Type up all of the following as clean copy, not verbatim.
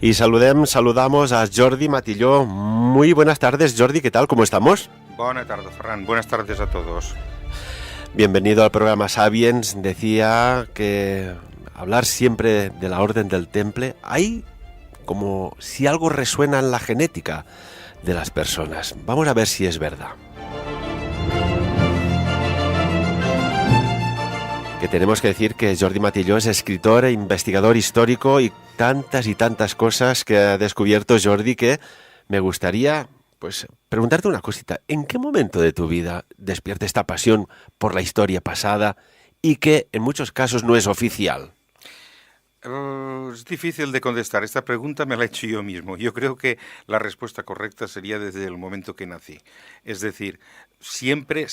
Y saludamos a Jordi Matilló. Muy buenas tardes, Jordi, ¿qué tal? ¿Cómo estamos? Buenas tardes, Ferran. Buenas tardes a todos. Bienvenido al programa Sapiens. Decía que hablar siempre de la Orden del Temple, hay como si algo resuena en la genética de las personas. Vamos a ver si es verdad. Que tenemos que decir que Jordi Matilló es escritor e investigador histórico y tantas cosas que ha descubierto Jordi, que me gustaría pues preguntarte una cosita. ¿En qué momento de tu vida despierta esta pasión por la historia pasada y que en muchos casos no es oficial? Es difícil de contestar. Esta pregunta me la he hecho yo mismo. Yo creo que la respuesta correcta sería desde el momento que nací. Es decir, siempre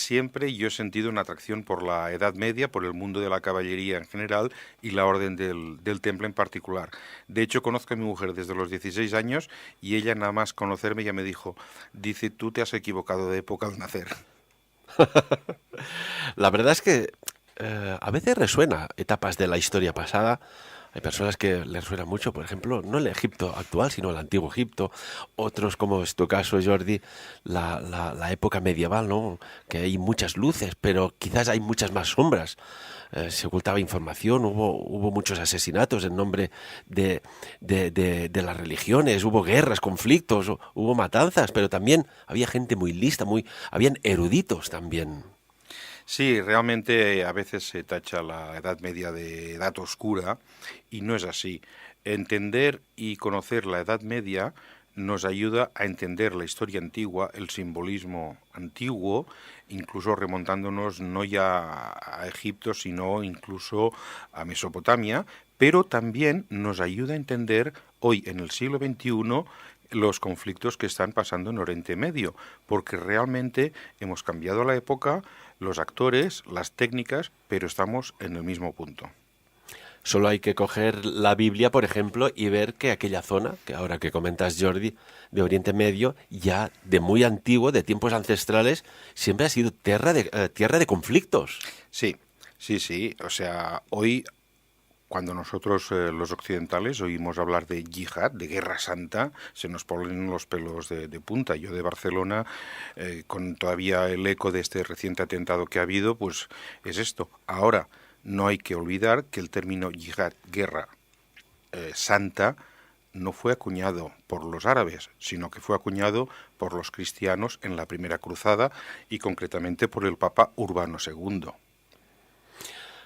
yo he sentido una atracción por la Edad Media, por el mundo de la caballería en general y la Orden del Temple en particular. De hecho, conozco a mi mujer desde los 16 años y ella nada más conocerme ya me dice, tú te has equivocado de época al nacer. La verdad es que a veces resuena etapas de la historia pasada. Hay personas que les suena mucho, por ejemplo, no el Egipto actual, sino el antiguo Egipto. Otros, como es tu caso, Jordi, la época medieval, ¿no? Que hay muchas luces, pero quizás hay muchas más sombras. Se ocultaba información, hubo muchos asesinatos en nombre de las religiones, hubo guerras, conflictos, hubo matanzas, pero también había gente muy lista, habían eruditos también. Sí, realmente a veces se tacha la Edad Media de edad oscura y no es así. Entender y conocer la Edad Media nos ayuda a entender la historia antigua, el simbolismo antiguo, incluso remontándonos no ya a Egipto, sino incluso a Mesopotamia, pero también nos ayuda a entender hoy en el siglo XXI los conflictos que están pasando en Oriente Medio, porque realmente hemos cambiado la época, los actores, las técnicas, pero estamos en el mismo punto. Solo hay que coger la Biblia, por ejemplo, y ver que aquella zona, que ahora que comentas, Jordi, de Oriente Medio, ya de muy antiguo, de tiempos ancestrales, siempre ha sido tierra de conflictos. Sí, sí. O sea, hoy cuando nosotros los occidentales oímos hablar de yihad, de guerra santa, se nos ponen los pelos de punta. Yo de Barcelona, con todavía el eco de este reciente atentado que ha habido, pues es esto. Ahora, no hay que olvidar que el término yihad, guerra santa, no fue acuñado por los árabes, sino que fue acuñado por los cristianos en la Primera Cruzada y concretamente por el Papa Urbano II.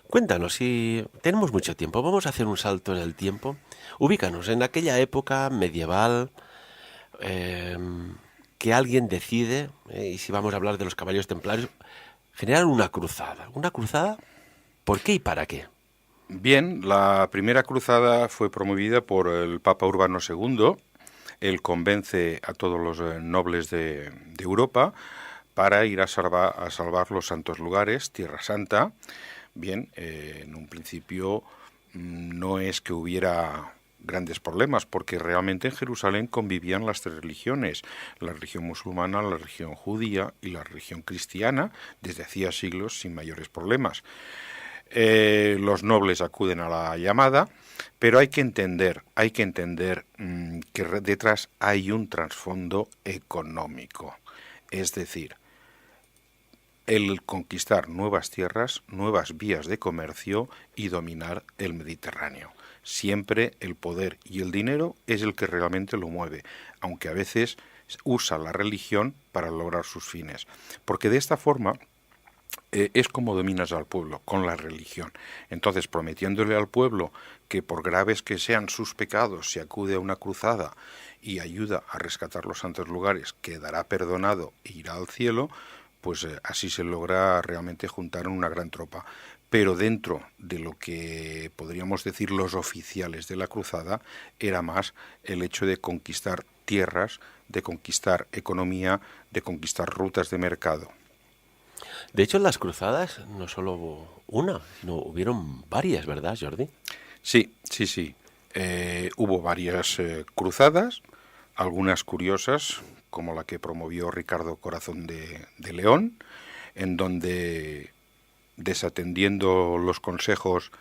Cuéntanos, si tenemos mucho tiempo, vamos a hacer un salto en el tiempo. Ubícanos en aquella época medieval, eh, que alguien decide, y si vamos a hablar de los caballeros templarios, generar una cruzada. ¿Una cruzada? ¿Por qué y para qué? Bien, la Primera Cruzada fue promovida por el Papa Urbano II. Él convence a todos los nobles de Europa para ir a salvar los santos lugares, Tierra Santa. Bien, en un principio no es que hubiera grandes problemas, porque realmente en Jerusalén convivían las tres religiones, la religión musulmana, la religión judía y la religión cristiana, desde hacía siglos sin mayores problemas. Los nobles acuden a la llamada, pero hay que entender que detrás hay un trasfondo económico, es decir, el conquistar nuevas tierras, nuevas vías de comercio y dominar el Mediterráneo. Siempre el poder y el dinero es el que realmente lo mueve, aunque a veces usa la religión para lograr sus fines, porque de esta forma es como dominas al pueblo, con la religión. Entonces, prometiéndole al pueblo que por graves que sean sus pecados, si acude a una cruzada y ayuda a rescatar los santos lugares, quedará perdonado e irá al cielo, pues así se logra realmente juntar una gran tropa. Pero dentro de lo que podríamos decir los oficiales de la cruzada, era más el hecho de conquistar tierras, de conquistar economía, de conquistar rutas de mercado. De hecho, en las cruzadas no solo hubo una, no hubieron varias, ¿verdad, Jordi? Sí. Hubo varias cruzadas, algunas curiosas, como la que promovió Ricardo Corazón de León, en donde, desatendiendo los consejos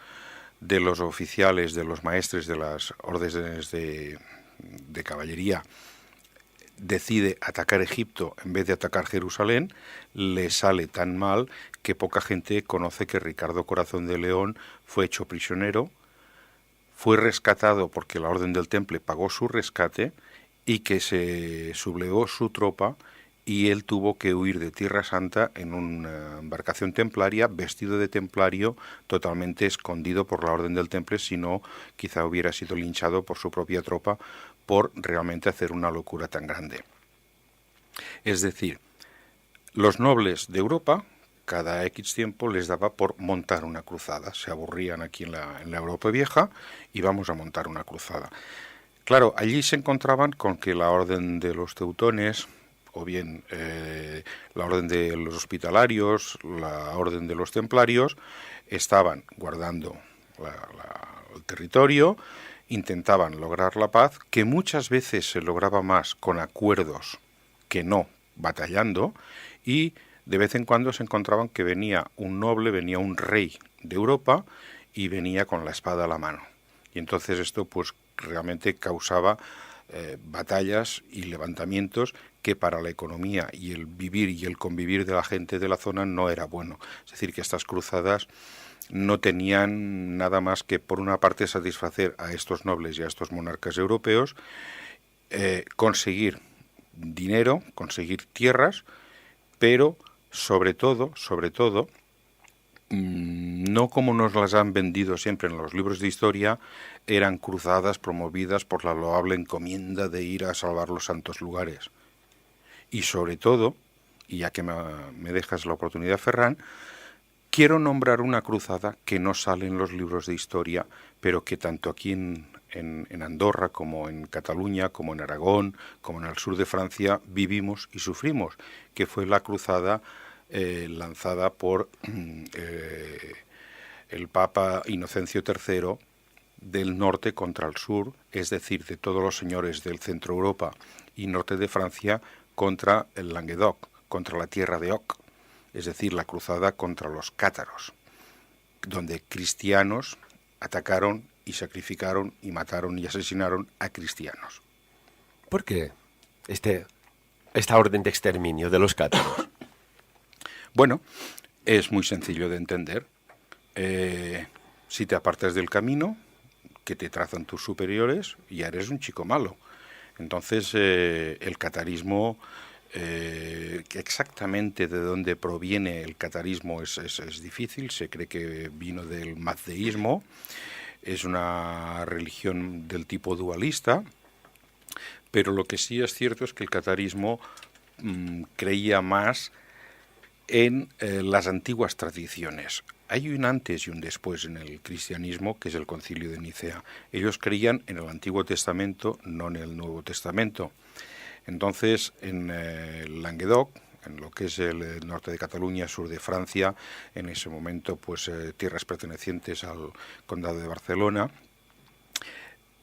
de los oficiales, de los maestres de las órdenes de caballería decide atacar Egipto en vez de atacar Jerusalén, le sale tan mal que poca gente conoce que Ricardo Corazón de León fue hecho prisionero, fue rescatado porque la Orden del Temple pagó su rescate y que se sublevó su tropa y él tuvo que huir de Tierra Santa en una embarcación templaria, vestido de templario, totalmente escondido por la Orden del Temple, si no quizá hubiera sido linchado por su propia tropa por realmente hacer una locura tan grande. Es decir, los nobles de Europa, cada X tiempo les daba por montar una cruzada. Se aburrían aquí en la Europa vieja y vamos a montar una cruzada. Claro, allí se encontraban con que la Orden de los Teutones, o bien la Orden de los Hospitalarios, la Orden de los Templarios, estaban guardando el territorio, intentaban lograr la paz, que muchas veces se lograba más con acuerdos que no batallando, y de vez en cuando se encontraban que venía un noble, venía un rey de Europa y venía con la espada a la mano. Y entonces esto pues realmente causaba batallas y levantamientos que para la economía y el vivir y el convivir de la gente de la zona no era bueno. Es decir, que estas cruzadas no tenían nada más que por una parte satisfacer a estos nobles y a estos monarcas europeos, conseguir dinero, conseguir tierras, pero sobre todo, no como nos las han vendido siempre en los libros de historia, eran cruzadas promovidas por la loable encomienda de ir a salvar los santos lugares. Y sobre todo, y ya que me dejas la oportunidad, Ferran, quiero nombrar una cruzada que no sale en los libros de historia, pero que tanto aquí en Andorra, como en Cataluña, como en Aragón, como en el sur de Francia, vivimos y sufrimos, que fue la cruzada lanzada por el Papa Inocencio III del norte contra el sur, es decir, de todos los señores del centro Europa y norte de Francia contra el Languedoc, contra la tierra de Oc, es decir, la cruzada contra los cátaros, donde cristianos atacaron y sacrificaron y mataron y asesinaron a cristianos. ¿Por qué esta orden de exterminio de los cátaros? Bueno, es muy sencillo de entender. Si te apartas del camino que te trazan tus superiores, ya eres un chico malo. Entonces, el catarismo, exactamente de dónde proviene el catarismo es difícil. Se cree que vino del mazdeísmo. Es una religión del tipo dualista, pero lo que sí es cierto es que el catarismo creía más en las antiguas tradiciones. Hay un antes y un después en el cristianismo, que es el Concilio de Nicea. Ellos creían en el Antiguo Testamento, no en el Nuevo Testamento. Entonces, en el Languedoc, en lo que es el norte de Cataluña, sur de Francia, en ese momento, pues tierras pertenecientes al Condado de Barcelona,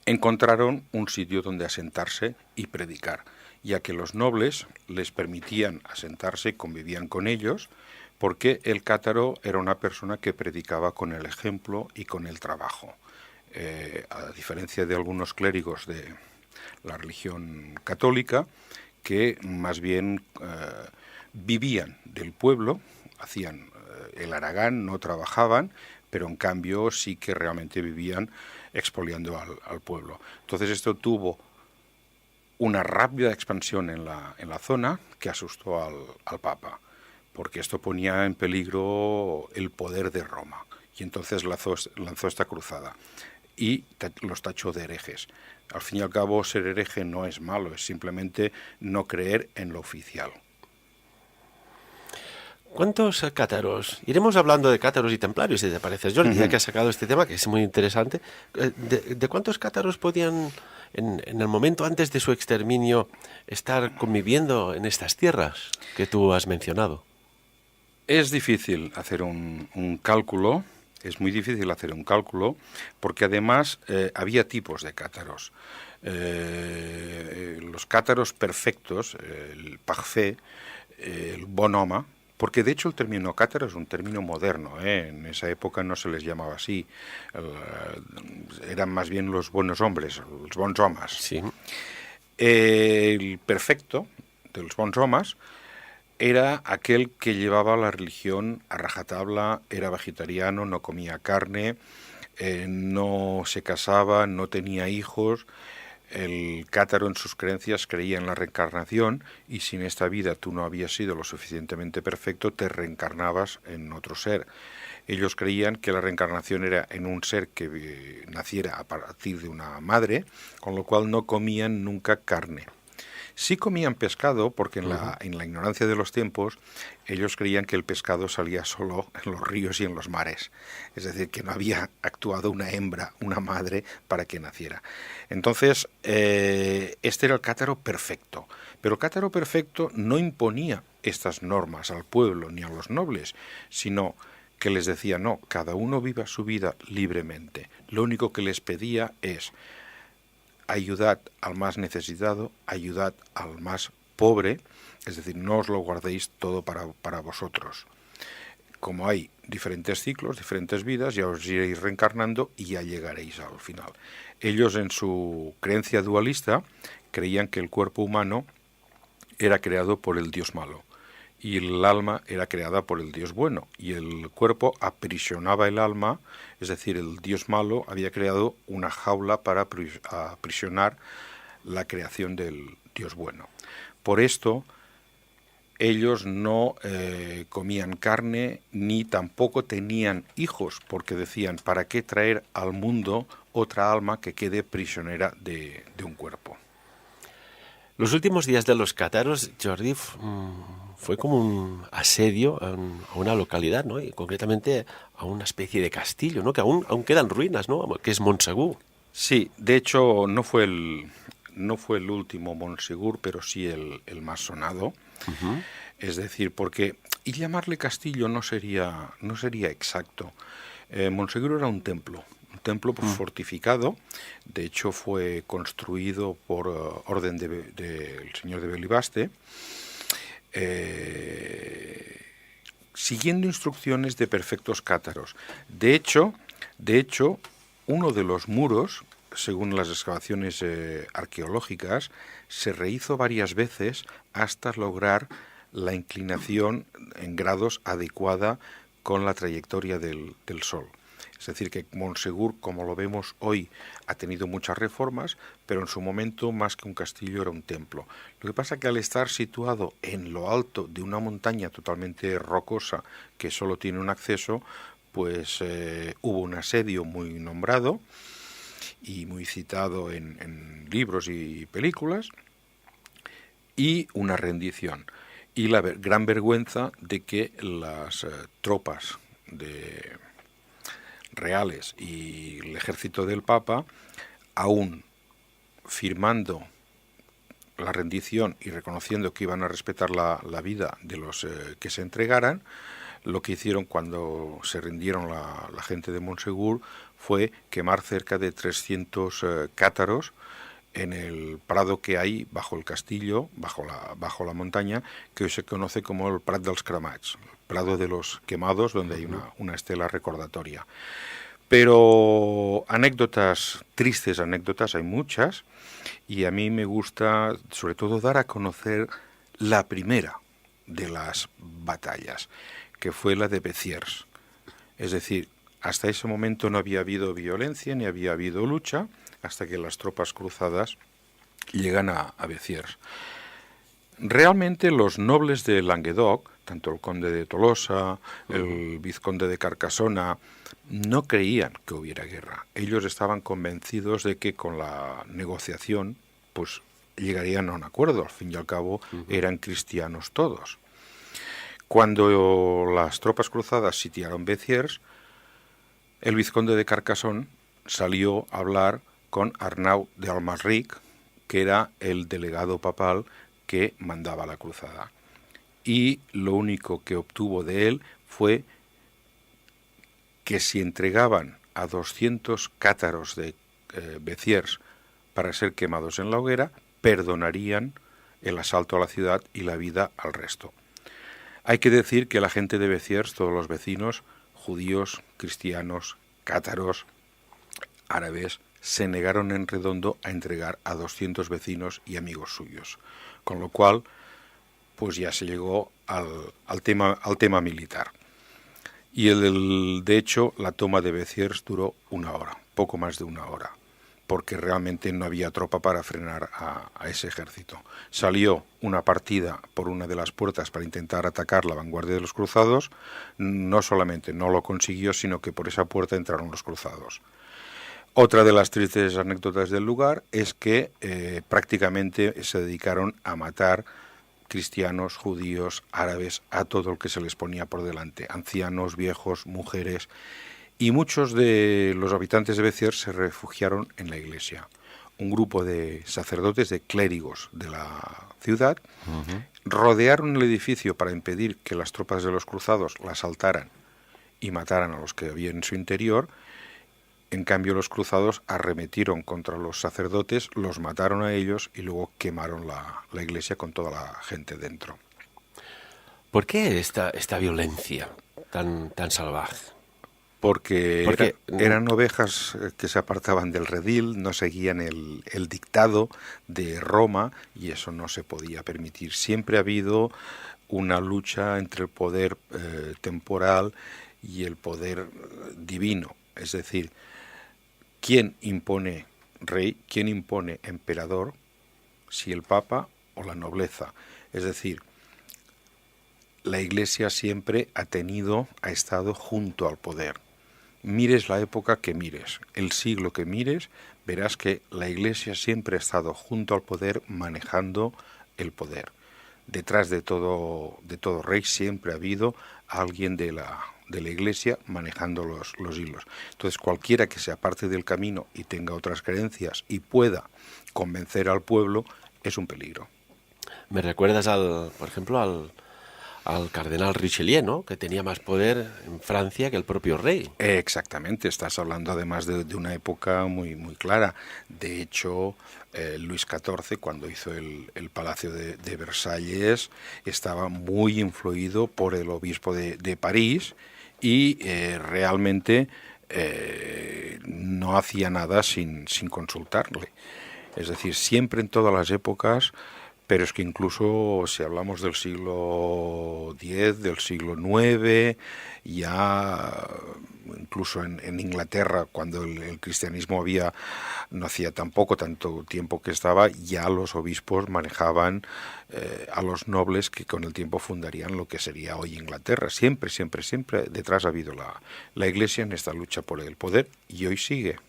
encontraron un sitio donde asentarse y predicar, ya que los nobles les permitían asentarse, convivían con ellos, porque el cátaro era una persona que predicaba con el ejemplo y con el trabajo. A diferencia de algunos clérigos de la religión católica, que más bien vivían del pueblo, hacían el haragán, no trabajaban, pero en cambio sí que realmente vivían expoliando al pueblo. Entonces esto tuvo una rápida expansión en la zona que asustó al Papa, porque esto ponía en peligro el poder de Roma, y entonces lanzó esta cruzada y los tachó de herejes. Al fin y al cabo, ser hereje no es malo, es simplemente no creer en lo oficial. ¿Cuántos cátaros? Iremos hablando de cátaros y templarios, si te parece, Jordi, ya que has sacado este tema, que es muy interesante. ¿De cuántos cátaros podían, en el momento antes de su exterminio, estar conviviendo en estas tierras que tú has mencionado? Es difícil hacer un cálculo, es muy difícil hacer un cálculo, porque además había tipos de cátaros. Los cátaros perfectos, el parfait, el bonhomme, Porque de hecho el término cátaro es un término moderno, ¿eh? En esa época no se les llamaba así, eran más bien los buenos hombres, los bons homes. Sí. El perfecto de los bons homes era aquel que llevaba la religión a rajatabla, era vegetariano, no comía carne, no se casaba, no tenía hijos. El cátaro en sus creencias creía en la reencarnación y si en esta vida tú no habías sido lo suficientemente perfecto, te reencarnabas en otro ser. Ellos creían que la reencarnación era en un ser que naciera a partir de una madre, con lo cual no comían nunca carne. Sí comían pescado, porque en la ignorancia de los tiempos ellos creían que el pescado salía solo en los ríos y en los mares. Es decir, que no había actuado una hembra, una madre, para que naciera. Entonces, este era el cátaro perfecto. Pero el cátaro perfecto no imponía estas normas al pueblo ni a los nobles, sino que les decía, no, cada uno viva su vida libremente. Lo único que les pedía es: ayudad al más necesitado, ayudad al más pobre, es decir, no os lo guardéis todo para vosotros. Como hay diferentes ciclos, diferentes vidas, ya os iréis reencarnando y ya llegaréis al final. Ellos, en su creencia dualista, creían que el cuerpo humano era creado por el Dios malo y el alma era creada por el Dios bueno, y el cuerpo aprisionaba el alma, es decir, el Dios malo había creado una jaula para aprisionar la creación del Dios bueno. Por esto, ellos no comían carne ni tampoco tenían hijos, porque decían, ¿para qué traer al mundo otra alma que quede prisionera de un cuerpo? Los últimos días de los cátaros, Jordi, fue como un asedio a una localidad, ¿no? Y concretamente a una especie de castillo, ¿no? Que aún quedan ruinas, ¿no? Que es Montsegur. Sí, de hecho no fue el último Montsegur, pero sí el más sonado. Uh-huh. Es decir, porque y llamarle castillo no sería exacto. Montsegur era un templo fortificado. De hecho fue construido por orden del señor de Belibaste, siguiendo instrucciones de perfectos cátaros. De hecho, uno de los muros, según las excavaciones arqueológicas, se rehizo varias veces hasta lograr la inclinación en grados adecuada con la trayectoria del Sol. Es decir, que Montsegur, como lo vemos hoy, ha tenido muchas reformas, pero en su momento, más que un castillo, era un templo. Lo que pasa es que al estar situado en lo alto de una montaña totalmente rocosa, que solo tiene un acceso, pues hubo un asedio muy nombrado y muy citado en libros y películas, y una rendición. Y la gran vergüenza de que las tropas reales y el ejército del Papa, aún firmando la rendición y reconociendo que iban a respetar la vida de los que se entregaran, lo que hicieron cuando se rindieron la gente de Montsegur fue quemar cerca de 300 cátaros en el prado que hay bajo el castillo, bajo la montaña, que hoy se conoce como el Prat dels Cremats, el prado de los quemados, donde hay una estela recordatoria. Pero tristes anécdotas hay muchas, y a mí me gusta sobre todo dar a conocer la primera de las batallas, que fue la de Béziers. Es decir, hasta ese momento no había habido violencia ni había habido lucha, hasta que las tropas cruzadas llegan a Béziers. Realmente los nobles de Languedoc, tanto el conde de Tolosa, el vizconde de Carcassona, no creían que hubiera guerra. Ellos estaban convencidos de que con la negociación pues llegarían a un acuerdo. Al fin y al cabo eran cristianos todos. Cuando las tropas cruzadas sitiaron Béziers, el vizconde de Carcassonne salió a hablar con Arnau de Almasric, que era el delegado papal que mandaba la cruzada. Y lo único que obtuvo de él fue que si entregaban a 200 cátaros de Béziers para ser quemados en la hoguera, perdonarían el asalto a la ciudad y la vida al resto. Hay que decir que la gente de Béziers, todos los vecinos, judíos, cristianos, cátaros, árabes, se negaron en redondo a entregar a 200 vecinos y amigos suyos, con lo cual pues ya se llegó al tema militar. Y de hecho la toma de Béziers duró 1 hora, poco más de 1 hora, porque realmente no había tropa para frenar a ese ejército. Salió una partida por una de las puertas para intentar atacar la vanguardia de los cruzados, no solamente no lo consiguió, sino que por esa puerta entraron los cruzados. Otra de las tristes anécdotas del lugar es que prácticamente se dedicaron a matar cristianos, judíos, árabes, a todo el que se les ponía por delante, ancianos, viejos, mujeres, y muchos de los habitantes de Béziers se refugiaron en la iglesia. Un grupo de sacerdotes, de clérigos de la ciudad, rodearon el edificio para impedir que las tropas de los cruzados la asaltaran y mataran a los que había en su interior. En cambio, los cruzados arremetieron contra los sacerdotes, los mataron a ellos y luego quemaron la iglesia con toda la gente dentro. ¿Por qué esta violencia tan salvaje? Porque eran ovejas que se apartaban del redil, no seguían el dictado de Roma y eso no se podía permitir. Siempre ha habido una lucha entre el poder temporal y el poder divino, es decir, ¿quién impone rey, quién impone emperador? Si el Papa o la nobleza. Es decir, la Iglesia siempre ha estado junto al poder. Mires la época que mires, el siglo que mires, verás que la Iglesia siempre ha estado junto al poder, manejando el poder. Detrás de todo rey siempre ha habido alguien de la Iglesia manejando los hilos. Entonces, cualquiera que se aparte del camino y tenga otras creencias y pueda convencer al pueblo, es un peligro. Me recuerdas, por ejemplo, al cardenal Richelieu, ¿no? Que tenía más poder en Francia que el propio rey. Exactamente, estás hablando además de una época muy, muy clara. De hecho, Luis XIV, cuando hizo el Palacio de Versalles, estaba muy influido por el obispo de París y realmente no hacía nada sin consultarle. Es decir, siempre en todas las épocas. Pero es que incluso si hablamos del siglo X, del siglo IX, ya incluso en Inglaterra, cuando el cristianismo no hacía tampoco tanto tiempo que estaba, ya los obispos manejaban a los nobles que con el tiempo fundarían lo que sería hoy Inglaterra. Siempre, siempre, siempre detrás ha habido la Iglesia en esta lucha por el poder y hoy sigue.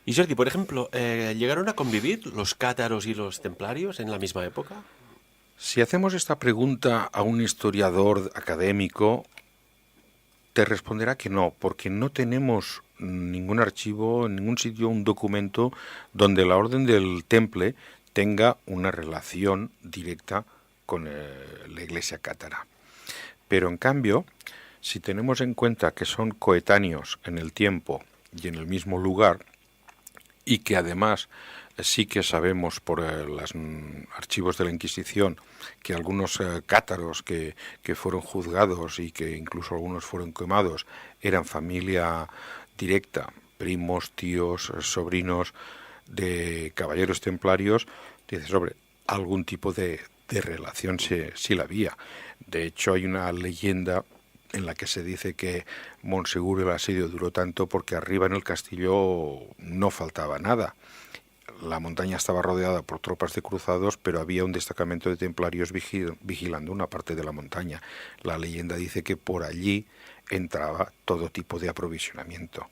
Y Jordi, por ejemplo, ¿llegaron a convivir los cátaros y los templarios en la misma época? Si hacemos esta pregunta a un historiador académico, te responderá que no, porque no tenemos ningún archivo, en ningún sitio, un documento donde la Orden del Temple tenga una relación directa con la Iglesia cátara. Pero en cambio, si tenemos en cuenta que son coetáneos en el tiempo y en el mismo lugar, y que además sí que sabemos por los archivos de la Inquisición que algunos cátaros que fueron juzgados y que incluso algunos fueron quemados eran familia directa, primos, tíos, sobrinos de caballeros templarios, dices, hombre, algún tipo de relación sí la había. De hecho, hay una leyenda en la que se dice que Monsegur el asedio duró tanto porque arriba en el castillo no faltaba nada. La montaña estaba rodeada por tropas de cruzados, pero había un destacamento de templarios vigilando una parte de la montaña. La leyenda dice que por allí entraba todo tipo de aprovisionamiento.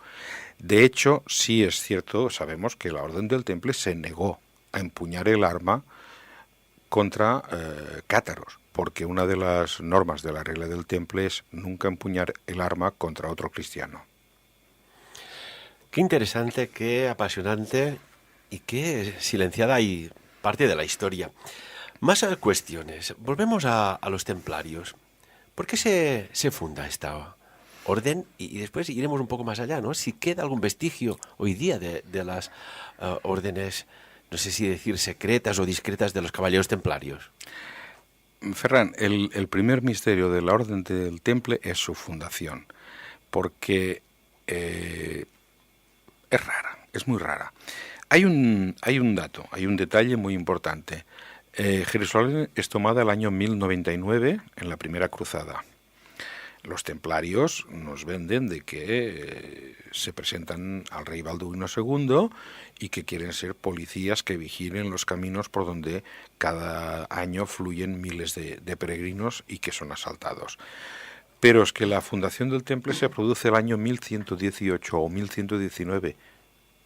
De hecho, sí es cierto, sabemos que la Orden del Temple se negó a empuñar el arma contra cátaros, porque una de las normas de la regla del Temple es nunca empuñar el arma contra otro cristiano. Qué interesante, qué apasionante y qué silenciada y parte de la historia. Más cuestiones. Volvemos a los templarios. ¿Por qué se funda esta orden? Y después iremos un poco más allá, ¿no? Si queda algún vestigio hoy día de las órdenes, no sé si decir secretas o discretas, de los caballeros templarios. Ferran, el primer misterio de la Orden del Temple es su fundación, porque es rara, es muy rara. Hay un dato, hay un detalle muy importante. Jerusalén es tomada el año 1099 en la Primera Cruzada. Los templarios nos venden de que se presentan al rey Balduino II y que quieren ser policías que vigilen los caminos por donde cada año fluyen miles de peregrinos y que son asaltados. Pero es que la fundación del temple se produce el año 1118 o 1119,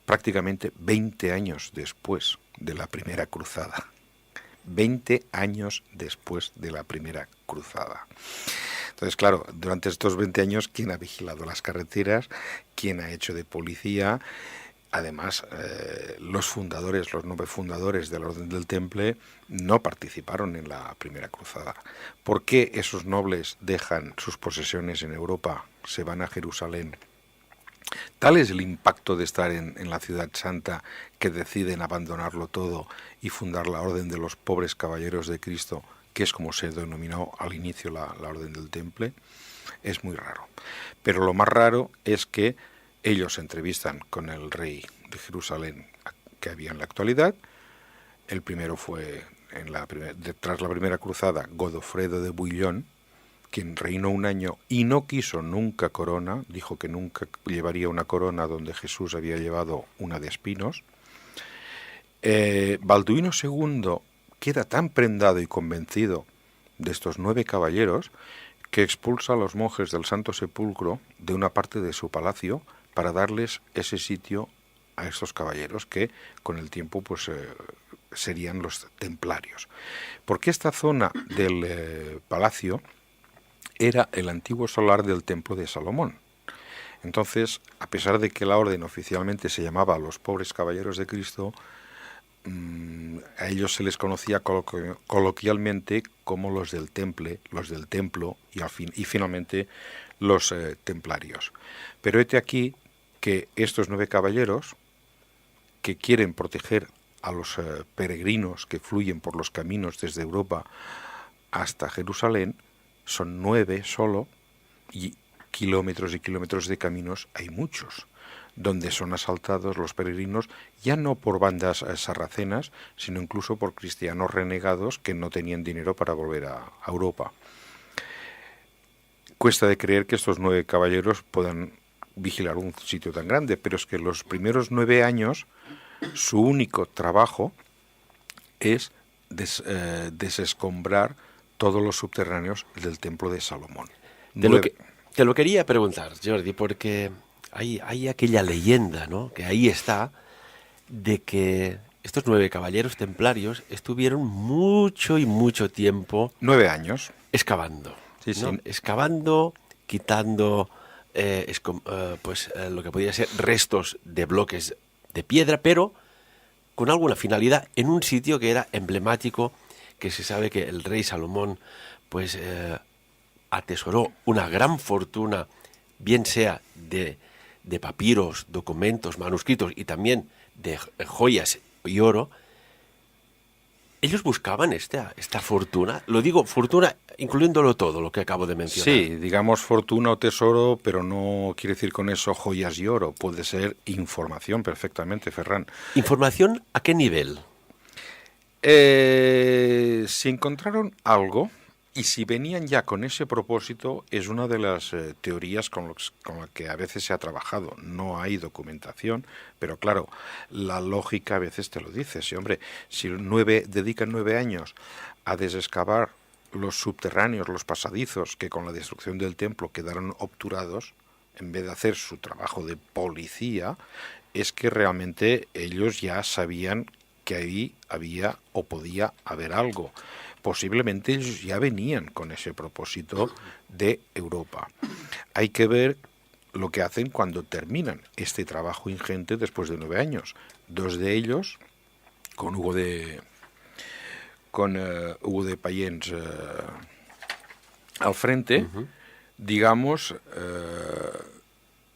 prácticamente 20 años después de la Primera Cruzada. 20 años después de la Primera Cruzada. Entonces, claro, durante estos 20 años, ¿quién ha vigilado las carreteras? ¿Quién ha hecho de policía? Además, los fundadores, los 9 fundadores de la Orden del Temple no participaron en la Primera Cruzada. ¿Por qué esos nobles dejan sus posesiones en Europa, se van a Jerusalén? Tal es el impacto de estar en la Ciudad Santa que deciden abandonarlo todo y fundar la Orden de los Pobres Caballeros de Cristo, que es como se denominó al inicio la Orden del Temple. Es muy raro. Pero lo más raro es que ellos se entrevistan con el rey de Jerusalén que había en la actualidad. El primero fue, tras la Primera Cruzada, Godofredo de Bouillon, quien reinó un año y no quiso nunca corona, dijo que nunca llevaría una corona donde Jesús había llevado una de espinos. Balduino II queda tan prendado y convencido de estos 9 caballeros que expulsa a los monjes del Santo Sepulcro de una parte de su palacio para darles ese sitio a estos caballeros que con el tiempo pues serían los templarios. Porque esta zona del palacio era el antiguo solar del Templo de Salomón. Entonces, a pesar de que la orden oficialmente se llamaba los Pobres Caballeros de Cristo, a ellos se les conocía coloquialmente como los del Temple, los del Templo y finalmente los templarios. Pero hete aquí que estos 9 caballeros que quieren proteger a los peregrinos que fluyen por los caminos desde Europa hasta Jerusalén son 9 solo y kilómetros de caminos hay muchos, donde son asaltados los peregrinos ya no por bandas sarracenas, sino incluso por cristianos renegados que no tenían dinero para volver a Europa. Cuesta de creer que estos 9 caballeros puedan vigilar un sitio tan grande, pero es que los primeros 9 años su único trabajo es desescombrar todos los subterráneos del Templo de Salomón. Te lo quería preguntar, Jordi, porque hay aquella leyenda, ¿no?, que ahí está, de que estos 9 caballeros templarios estuvieron mucho y mucho tiempo... 9 años. Excavando. Sí, ¿no? sí. Excavando, quitando lo que podía ser restos de bloques de piedra, pero con alguna finalidad en un sitio que era emblemático, que se sabe que el rey Salomón pues atesoró una gran fortuna, bien sea de papiros, documentos, manuscritos y también de joyas y oro. Ellos buscaban esta fortuna, lo digo fortuna incluyéndolo todo lo que acabo de mencionar. Sí, digamos fortuna o tesoro, pero no quiere decir con eso joyas y oro, puede ser información perfectamente, Ferran. ¿Información a qué nivel? Si encontraron algo y si venían ya con ese propósito, es una de las teorías con la que a veces se ha trabajado. No hay documentación, pero claro, la lógica a veces te lo dice. Sí, hombre, si dedican 9 años a desexcavar los subterráneos, los pasadizos, que con la destrucción del templo quedaron obturados, en vez de hacer su trabajo de policía, es que realmente ellos ya sabían que ahí había o podía haber algo. Posiblemente ellos ya venían con ese propósito de Europa. Hay que ver lo que hacen cuando terminan este trabajo ingente después de 9 años. 2 de ellos, con Hugo de Payens al frente, digamos,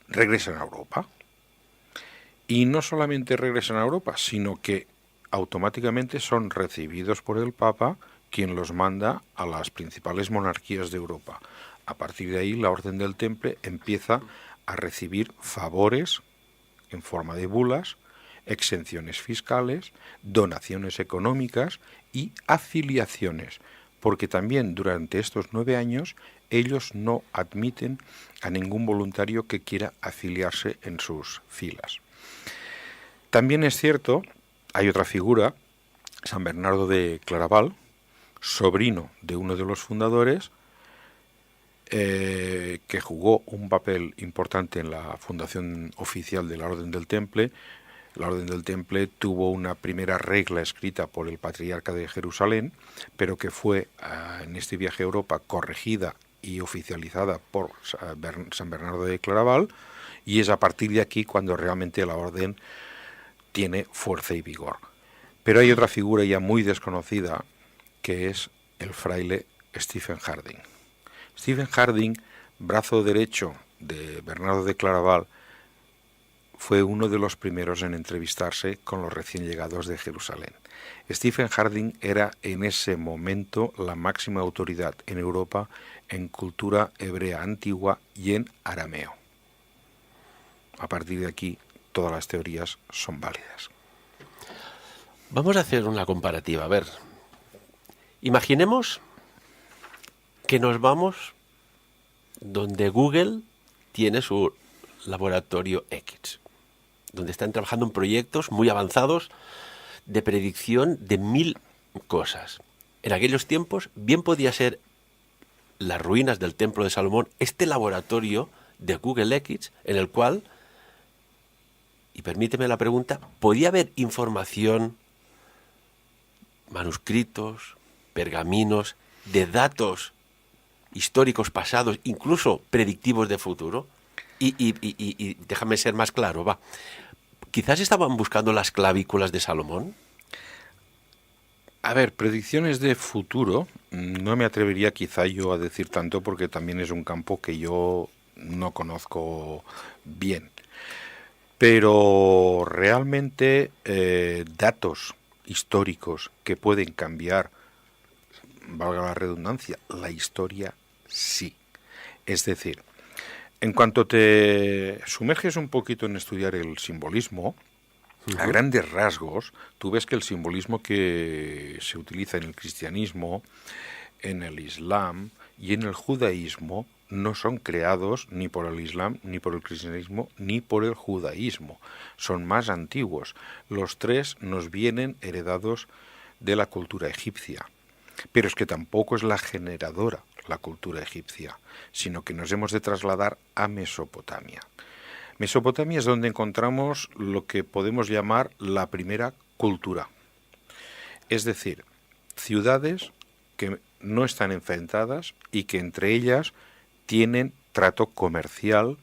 regresan a Europa. Y no solamente regresan a Europa, sino que automáticamente son recibidos por el Papa, quien los manda a las principales monarquías de Europa. A partir de ahí, la Orden del Temple empieza a recibir favores en forma de bulas, exenciones fiscales, donaciones económicas y afiliaciones, porque también durante estos 9 años ellos no admiten a ningún voluntario que quiera afiliarse en sus filas. También es cierto, hay otra figura, San Bernardo de Claraval, sobrino de uno de los fundadores, que jugó un papel importante en la fundación oficial de la Orden del Temple. La Orden del Temple tuvo una primera regla escrita por el patriarca de Jerusalén, pero que fue en este viaje a Europa corregida y oficializada por San Bernardo de Claraval, y es a partir de aquí cuando realmente la Orden tiene fuerza y vigor. Pero hay otra figura ya muy desconocida, que es el fraile Stephen Harding. Stephen Harding, brazo derecho de Bernardo de Claraval, fue uno de los primeros en entrevistarse con los recién llegados de Jerusalén. Stephen Harding era en ese momento la máxima autoridad en Europa en cultura hebrea antigua y en arameo. A partir de aquí, todas las teorías son válidas. Vamos a hacer una comparativa. A ver, imaginemos que nos vamos donde Google tiene su laboratorio X, donde están trabajando en proyectos muy avanzados de predicción de 1000 cosas. En aquellos tiempos bien podía ser las ruinas del Templo de Salomón, este laboratorio de Google X, en el cual, y permíteme la pregunta, podía haber información, manuscritos, pergaminos, de datos históricos pasados, incluso predictivos de futuro. Y déjame ser más claro, va. Quizás estaban buscando las clavículas de Salomón. A ver, predicciones de futuro, no me atrevería quizá yo a decir tanto, porque también es un campo que yo no conozco bien. Pero realmente datos históricos que pueden cambiar, valga la redundancia, la historia sí. Es decir, en cuanto te sumerges un poquito en estudiar el simbolismo, a grandes rasgos, tú ves que el simbolismo que se utiliza en el cristianismo, en el islam y en el judaísmo no son creados ni por el islam, ni por el cristianismo, ni por el judaísmo. Son más antiguos. Los tres nos vienen heredados de la cultura egipcia. Pero es que tampoco es la generadora la cultura egipcia, sino que nos hemos de trasladar a Mesopotamia. Mesopotamia es donde encontramos lo que podemos llamar la primera cultura. Es decir, ciudades que no están enfrentadas y que entre ellas tienen trato comercial,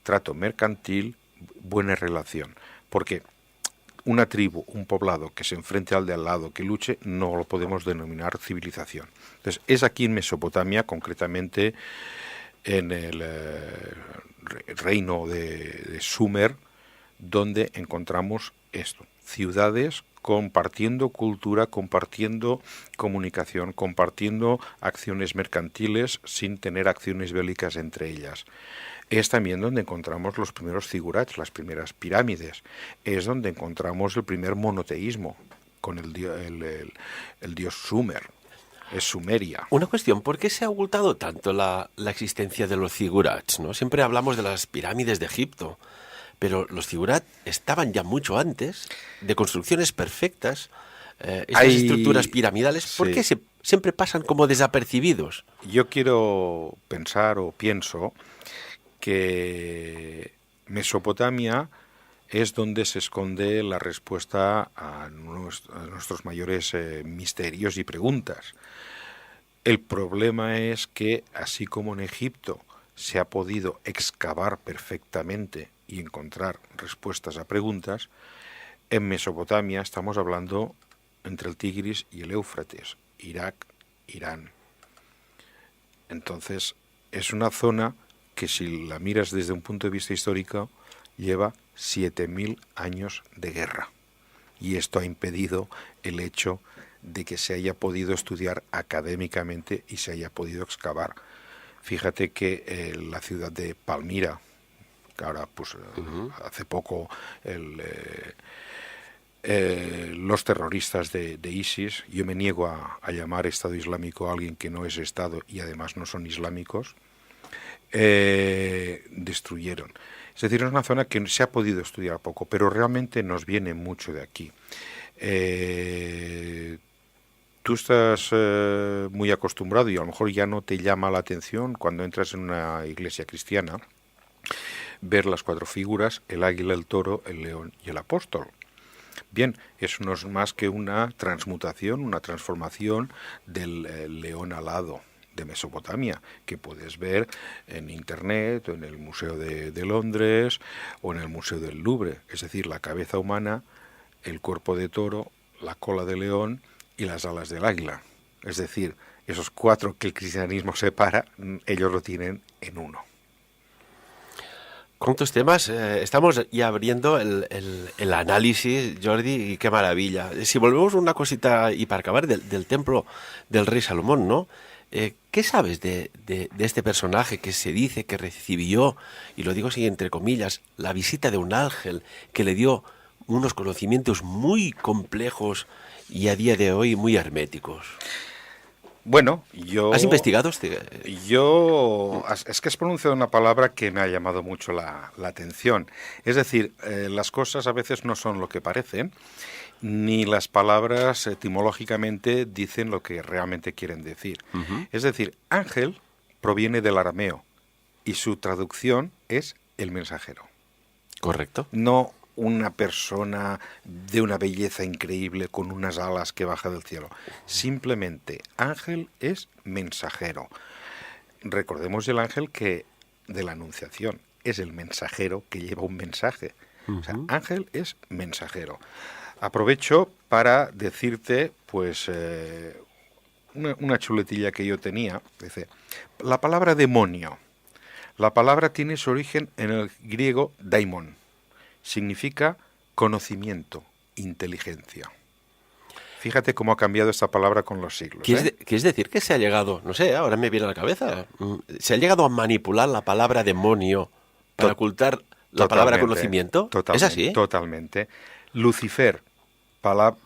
trato mercantil, buena relación. Porque una tribu, un poblado que se enfrente al de al lado, que luche, no lo podemos denominar civilización. Entonces, es aquí en Mesopotamia, concretamente en el reino de Sumer, donde encontramos esto, ciudades compartiendo cultura, compartiendo comunicación, compartiendo acciones mercantiles sin tener acciones bélicas entre ellas. Es también donde encontramos los primeros zigurats, las primeras pirámides. Es donde encontramos el primer monoteísmo con el dios Sumer. Es Sumeria. Una cuestión, ¿por qué se ha ocultado tanto la existencia de los zigurats, ¿no? Siempre hablamos de las pirámides de Egipto, pero los zigurats estaban ya mucho antes, de construcciones perfectas. Estas estructuras piramidales, ¿por qué siempre pasan como desapercibidos? Yo quiero pensar o pienso que Mesopotamia es donde se esconde la respuesta a nuestros mayores misterios y preguntas. El problema es que, así como en Egipto se ha podido excavar perfectamente y encontrar respuestas a preguntas, en Mesopotamia estamos hablando entre el Tigris y el Éufrates, Irak, Irán. Entonces, es una zona que, si la miras desde un punto de vista histórico, lleva 7000 años de guerra. y esto ha impedido el hecho de que se haya podido estudiar académicamente y se haya podido excavar. Fíjate que la ciudad de Palmira, que ahora pues hace poco los terroristas de ISIS, yo me niego a llamar Estado Islámico a alguien que no es Estado y además no son islámicos, destruyeron. Es decir, es una zona que se ha podido estudiar poco, pero realmente nos viene mucho de aquí. Tú estás muy acostumbrado y a lo mejor ya no te llama la atención cuando entras en una iglesia cristiana ver las 4 figuras, el águila, el toro, el león y el apóstol. Bien, eso no es más que una transmutación, una transformación del león alado de Mesopotamia, que puedes ver en Internet, o en el Museo de Londres, o en el Museo del Louvre. Es decir, la cabeza humana, el cuerpo de toro, la cola de león y las alas del águila. Es decir, esos 4 que el cristianismo separa, ellos lo tienen en uno. ¿Cuántos temas? Estamos ya abriendo el análisis, Jordi, y qué maravilla. Si volvemos una cosita, y para acabar, del templo del rey Salomón, ¿no? ¿Qué sabes de este personaje que se dice que recibió, y lo digo así entre comillas, la visita de un ángel que le dio unos conocimientos muy complejos y a día de hoy muy herméticos? Bueno, ¿Has investigado es que has pronunciado una palabra que me ha llamado mucho la atención. Es decir, las cosas a veces no son lo que parecen, ni las palabras etimológicamente dicen lo que realmente quieren decir. Es decir, ángel proviene del arameo y su traducción es el mensajero. Correcto. No una persona de una belleza increíble con unas alas que baja del cielo. Simplemente ángel es mensajero. Recordemos el ángel que de la Anunciación es el mensajero que lleva un mensaje. O sea, ángel es mensajero. Aprovecho para decirte, pues, una chuletilla que yo tenía. Dice, la palabra demonio. La palabra tiene su origen en el griego daimon. Significa conocimiento, inteligencia. Fíjate cómo ha cambiado esta palabra con los siglos. ¿Quieres decir que se ha llegado, no sé, ahora me viene a la cabeza, se ha llegado a manipular la palabra demonio para ocultar la palabra conocimiento? ¿Es así? Totalmente. Lucifer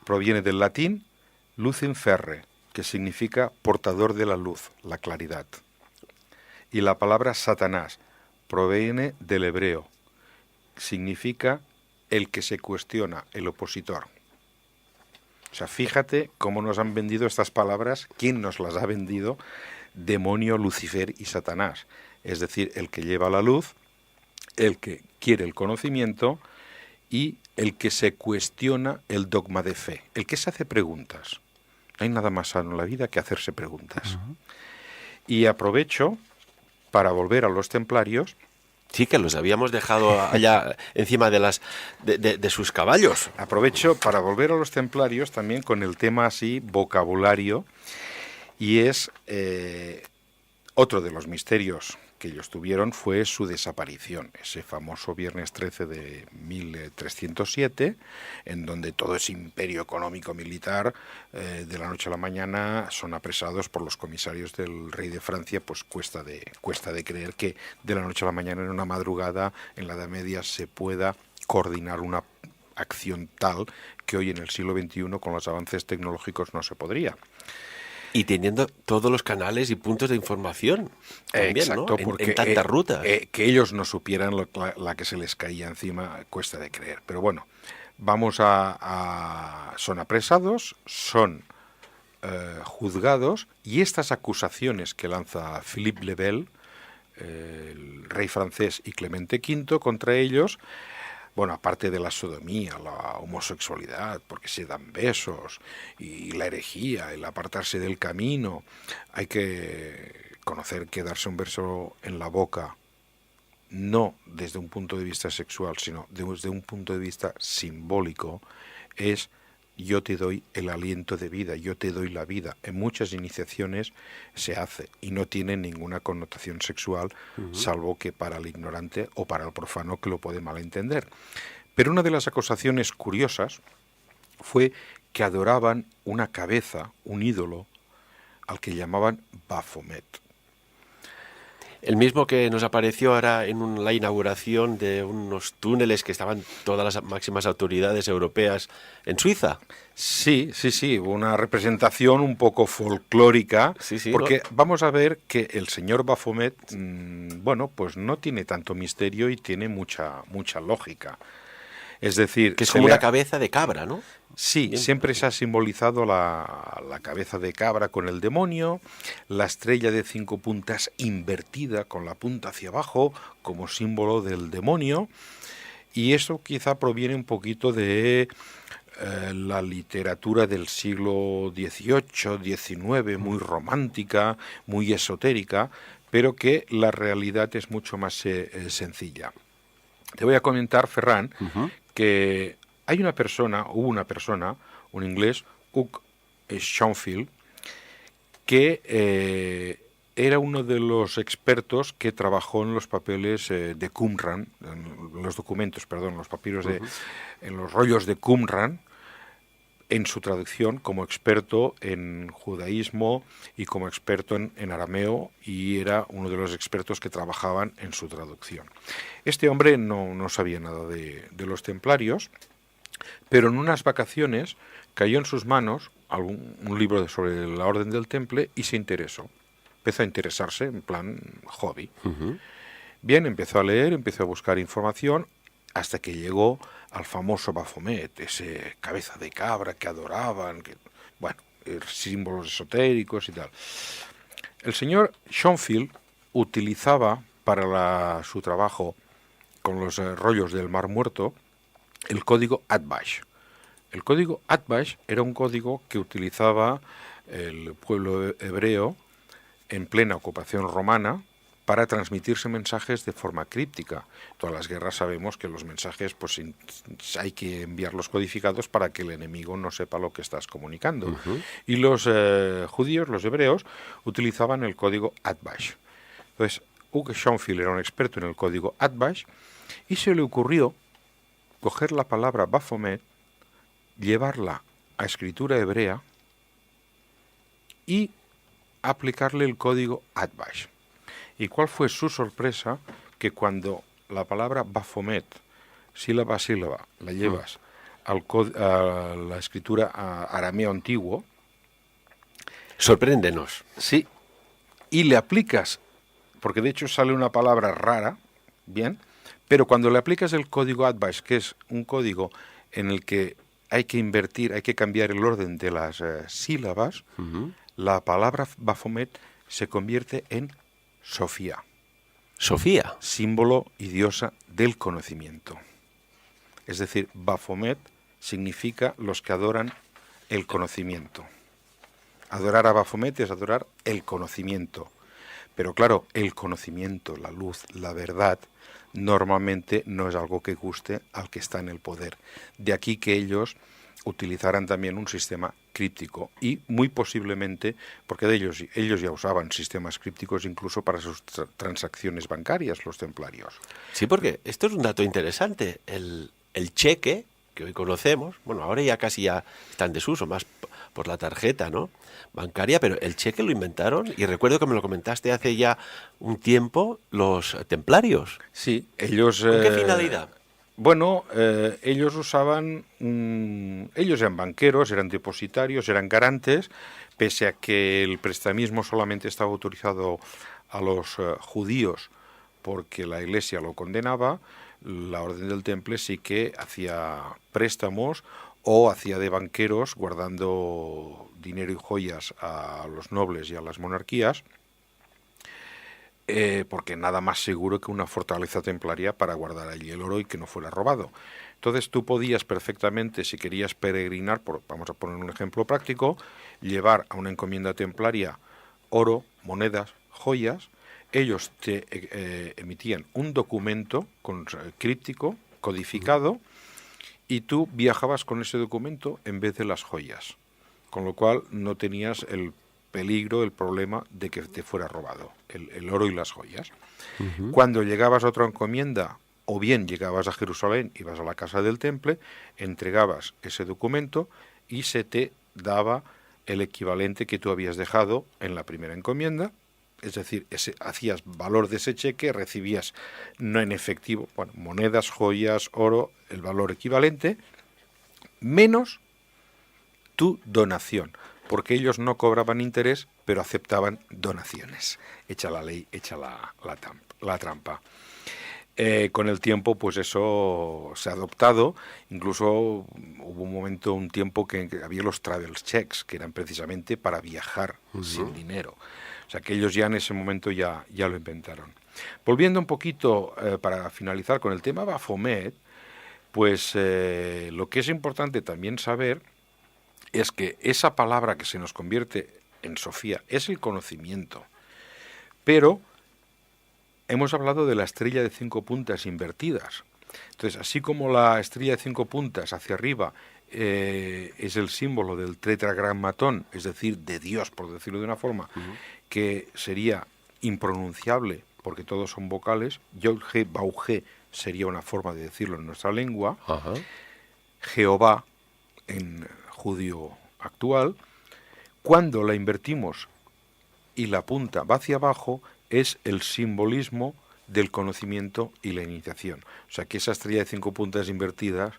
proviene del latín lucem ferre, que significa portador de la luz, la claridad. Y la palabra Satanás proviene del hebreo, significa el que se cuestiona, el opositor. O sea, fíjate cómo nos han vendido estas palabras, quién nos las ha vendido, demonio, Lucifer y Satanás. Es decir, el que lleva la luz, el que quiere el conocimiento y el que se cuestiona el dogma de fe, el que se hace preguntas. No hay nada más sano en la vida que hacerse preguntas. Y aprovecho para volver a los templarios. Sí, que los habíamos dejado allá encima de sus caballos. Aprovecho para volver a los templarios también con el tema así, vocabulario, y es otro de los misterios que ellos tuvieron fue su desaparición, ese famoso viernes 13 de 1307, en donde todo ese imperio económico militar, de la noche a la mañana, son apresados por los comisarios del rey de Francia. Pues cuesta de creer que de la noche a la mañana, en una madrugada, en la Edad Media, se pueda coordinar una acción tal que hoy en el siglo XXI, con los avances tecnológicos, no se podría. Y teniendo todos los canales y puntos de información también, exacto, ¿no? porque en tantas rutas. Que ellos no supieran la que se les caía encima, cuesta de creer. Pero bueno, son apresados, son juzgados, y estas acusaciones que lanza Philippe le Bel, el rey francés, y Clemente V contra ellos, bueno, aparte de la sodomía, la homosexualidad, porque se dan besos, y la herejía, el apartarse del camino, hay que conocer que darse un beso en la boca, no desde un punto de vista sexual, sino desde un punto de vista simbólico, es yo te doy el aliento de vida, yo te doy la vida. En muchas iniciaciones se hace y no tiene ninguna connotación sexual, salvo que para el ignorante o para el profano, que lo puede malentender. Pero una de las acusaciones curiosas fue que adoraban una cabeza, un ídolo, al que llamaban Baphomet. El mismo que nos apareció ahora en la inauguración de unos túneles que estaban todas las máximas autoridades europeas en Suiza. Sí, una representación un poco folclórica, Sí, sí, ¿no? porque vamos a ver que el señor Baphomet, bueno, pues no tiene tanto misterio y tiene mucha lógica. Es decir, Que es como una cabeza de cabra, ¿no? sí, Bien. siempre se ha simbolizado la cabeza de cabra con el demonio, la estrella de 5 puntas invertida con la punta hacia abajo como símbolo del demonio, y eso quizá proviene un poquito de la literatura del siglo XVIII, XIX, muy romántica, muy esotérica, pero que la realidad es mucho más sencilla. Te voy a comentar, Ferran, que hubo una persona, un inglés, Hugh Schonfield, que era uno de los expertos que trabajó en los papeles de Qumran, en los documentos, perdón, los papiros en los rollos de Qumran, en su traducción como experto en judaísmo y como experto en arameo, y era uno de los expertos que trabajaban en su traducción. Este hombre no sabía nada de los templarios, pero en unas vacaciones cayó en sus manos un libro sobre la Orden del Temple y se interesó. Empezó a interesarse en plan hobby. Bien, empezó a leer, empezó a buscar información, hasta que llegó al famoso Baphomet, ese cabeza de cabra que adoraban, símbolos esotéricos y tal. El señor Schonfield utilizaba para su trabajo con los rollos del Mar Muerto el código Atbash. El código Atbash era un código que utilizaba el pueblo hebreo en plena ocupación romana para transmitirse mensajes de forma críptica. Todas las guerras sabemos que los mensajes pues hay que enviarlos codificados para que el enemigo no sepa lo que estás comunicando. Y los judíos, los hebreos, utilizaban el código Atbash. Entonces, Hugh Schonfield era un experto en el código Atbash y se le ocurrió coger la palabra Baphomet, llevarla a escritura hebrea y aplicarle el código Atbash. ¿Y cuál fue su sorpresa? Que cuando la palabra Baphomet, sílaba a sílaba, la llevas a la escritura arameo antiguo. Sorpréndenos. Sí, y le aplicas, porque de hecho sale una palabra rara, bien, pero cuando le aplicas el código Atbash, que es un código en el que hay que invertir, hay que cambiar el orden de las sílabas, la palabra Baphomet se convierte en Sofía. Sofía. Símbolo y diosa del conocimiento. Es decir, Baphomet significa los que adoran el conocimiento. Adorar a Baphomet es adorar el conocimiento. Pero claro, el conocimiento, la luz, la verdad, normalmente no es algo que guste al que está en el poder. De aquí que ellos utilizaran también un sistema críptico y muy posiblemente, porque ellos ya usaban sistemas crípticos incluso para sus transacciones bancarias, los templarios. Sí, porque esto es un dato interesante. El cheque, que hoy conocemos, bueno, ahora ya está en desuso, más por la tarjeta, ¿no?, bancaria, pero el cheque lo inventaron, y recuerdo que me lo comentaste hace ya un tiempo, los templarios. Sí, ellos... ¿Con qué finalidad? Bueno, ellos usaban, ellos eran banqueros, eran depositarios, eran garantes, pese a que el prestamismo solamente estaba autorizado a los judíos porque la Iglesia lo condenaba. La Orden del Temple sí que hacía préstamos o hacía de banqueros guardando dinero y joyas a los nobles y a las monarquías, porque nada más seguro que una fortaleza templaria para guardar allí el oro y que no fuera robado. Entonces tú podías perfectamente, si querías peregrinar, vamos a poner un ejemplo práctico, llevar a una encomienda templaria oro, monedas, joyas. Ellos te emitían un documento críptico, codificado, y tú viajabas con ese documento en vez de las joyas, con lo cual no tenías el peligro, el problema de que te fuera robado el oro y las joyas. Cuando llegabas a otra encomienda o bien llegabas a Jerusalén, ibas a la casa del Temple, entregabas ese documento y se te daba el equivalente que tú habías dejado en la primera encomienda, es decir, hacías valor de ese cheque, recibías no en efectivo, bueno, monedas, joyas, oro, el valor equivalente, menos tu donación, porque ellos no cobraban interés, pero aceptaban donaciones. Hecha la ley, hecha la trampa. Con el tiempo, pues eso se ha adoptado. Incluso hubo un tiempo que había los travel checks, que eran precisamente para viajar sin dinero. O sea, que ellos ya en ese momento ya lo inventaron. Volviendo un poquito, para finalizar con el tema Baphomet, pues lo que es importante también saber es que esa palabra que se nos convierte en Sofía es el conocimiento, pero hemos hablado de la estrella de 5 puntas invertidas. Entonces, así como la estrella de 5 puntas hacia arriba es el símbolo del tetragrammatón, es decir, de Dios, por decirlo de una forma, que sería impronunciable porque todos son vocales, Yod-He, Bau-He sería una forma de decirlo en nuestra lengua, Jehová en judío actual, cuando la invertimos y la punta va hacia abajo, es el simbolismo del conocimiento y la iniciación. O sea que esa estrella de 5 puntas invertidas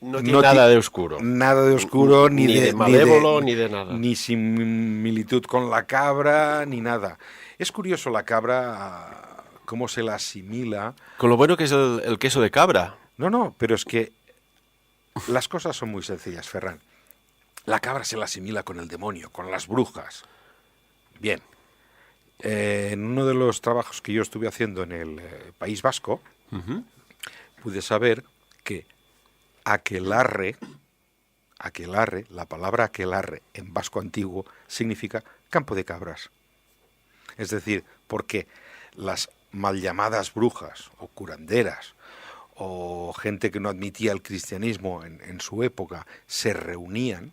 no tiene nada de oscuro. Nada de oscuro, ni de malévolo, ni de nada. Ni similitud con la cabra, ni nada. Es curioso la cabra, cómo se la asimila. Con lo bueno que es el queso de cabra. No, pero es que las cosas son muy sencillas, Ferran. La cabra se la asimila con el demonio, con las brujas. Bien. En uno de los trabajos que yo estuve haciendo en el País Vasco, pude saber que aquelarre, la palabra aquelarre en vasco antiguo significa campo de cabras. Es decir, porque las mal llamadas brujas o curanderas o gente que no admitía el cristianismo en su época se reunían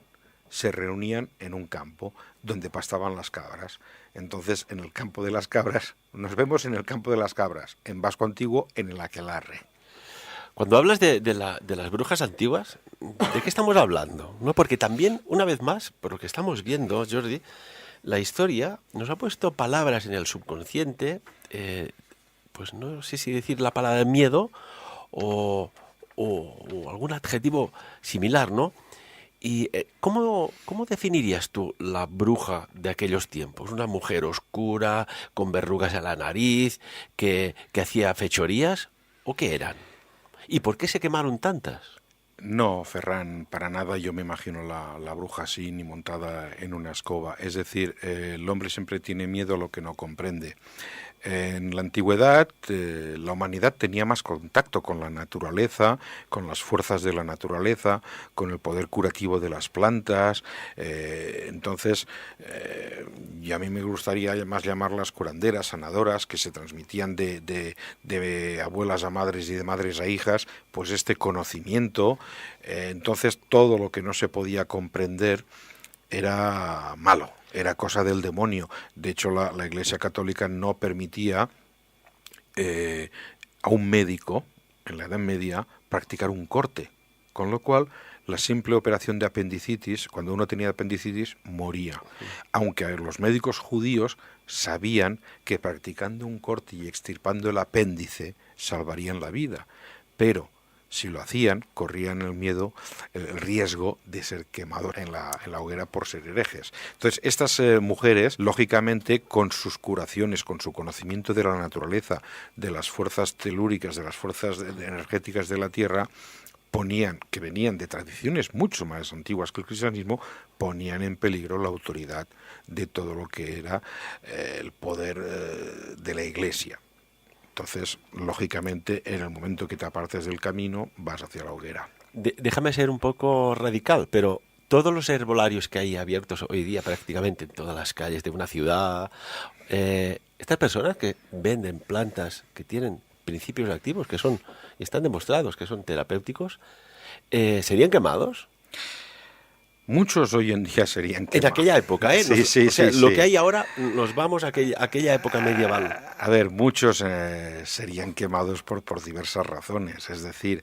en un campo donde pastaban las cabras. Entonces, en el campo de las cabras, nos vemos en el campo de las cabras, en vasco antiguo, en el aquelarre. Cuando hablas de las brujas antiguas, ¿de qué estamos hablando? ¿No? Porque también, una vez más, por lo que estamos viendo, Jordi, la historia nos ha puesto palabras en el subconsciente, pues no sé si decir la palabra miedo o algún adjetivo similar, ¿no? ¿Y cómo definirías tú la bruja de aquellos tiempos? ¿Una mujer oscura, con verrugas en la nariz, que hacía fechorías? ¿O qué eran? ¿Y por qué se quemaron tantas? No, Ferran, para nada yo me imagino la bruja así, ni montada en una escoba. Es decir, el hombre siempre tiene miedo a lo que no comprende. En la antigüedad, la humanidad tenía más contacto con la naturaleza, con las fuerzas de la naturaleza, con el poder curativo de las plantas. Entonces, y a mí me gustaría más llamarlas curanderas, sanadoras, que se transmitían de abuelas a madres y de madres a hijas, pues este conocimiento. Entonces, todo lo que no se podía comprender era malo. Era cosa del demonio. De hecho, la Iglesia Católica no permitía a un médico, en la Edad Media, practicar un corte. Con lo cual, la simple operación de apendicitis, cuando uno tenía apendicitis, moría. Aunque los médicos judíos sabían que practicando un corte y extirpando el apéndice salvarían la vida. Pero si lo hacían, corrían el riesgo de ser quemados en la hoguera por ser herejes. Entonces, estas mujeres, lógicamente, con sus curaciones, con su conocimiento de la naturaleza, de las fuerzas telúricas, de las fuerzas energéticas de la tierra, que venían de tradiciones mucho más antiguas que el cristianismo, ponían en peligro la autoridad de todo lo que era el poder de la Iglesia. Entonces, lógicamente, en el momento que te apartes del camino, vas hacia la hoguera. Déjame ser un poco radical, pero todos los herbolarios que hay abiertos hoy día prácticamente en todas las calles de una ciudad, estas personas que venden plantas que tienen principios activos que están demostrados que son terapéuticos, ¿serían quemados? Muchos hoy en día serían En quemados. aquella época, ¿eh? Sí, sí, O sea, sí, lo sí. que hay ahora, nos vamos a aquella época medieval. A ver, muchos serían quemados por diversas razones. Es decir,